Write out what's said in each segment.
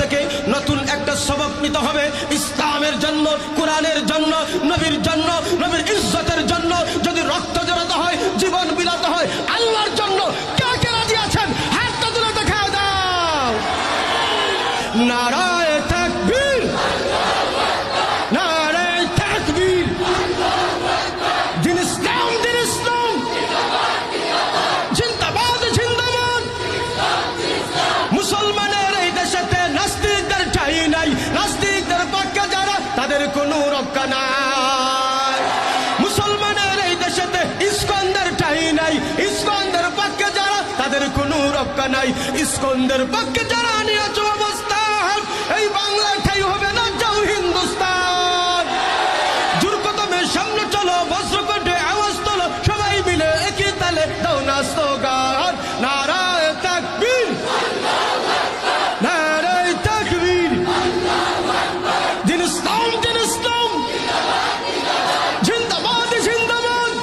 থেকে নতুন একটা সবক নিতে হবে। ইসলামের জন্য, কোরআনের জন্য, নবীর জন্য, নবীর ইজ্জতের জন্য যদি রক্ত জড়াতে হয়, জীবন বিলাতে হয়, আল্লাহর জন্য কে কে রাজি আছেন? হাতটা তুলে দেখাও দাও। নারায়ে তাকবীর, নারায়ে তাকবীর। দিন ইসলাম, দিন ইসলাম, জিন্দাবাদ, জিন্দাবাদ। মুসলমানের এই দেশেতে নাস্তিকদের ঠাঁই নাই, নাস্তিকদের পক্ষে যারা তাদের কোনো রক্ষা নাই। মুসলমানের এই দেশেতে ইস্কনদের ঠাঁই নাই, ইস্কনদের পক্ষে যারা তাদের কোনো রক্ষা নাই। ইস্কনদের পক্ষে যারা নিয়েছ অবস্থান, এই বাংলার ঠাঁই হবে না, যাও হিন্দুস্তান। জোরকদমের সামনে চলো, বজ্রকণ্ঠে আওয়াজ তোলো, সবাই মিলে একই তালে দাও না স্লোগান। নারায়ে তাকবীর, নারায়ে তাকবীর। দিন ইসলাম, দিন ইসলাম, জিন্দাবাদ, জিন্দাবাদ।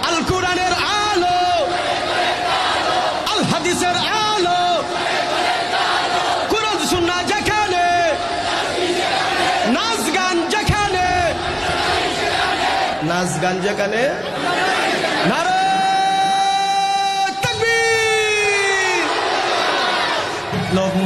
আল কোরআনের আলো, আল হাদিসের আলো, কোরআন সুন্নাহ যেখানে, নাচ গান যেখানে, নাচ গান যেখানে, নারায়ে তাকবীর। লোকমান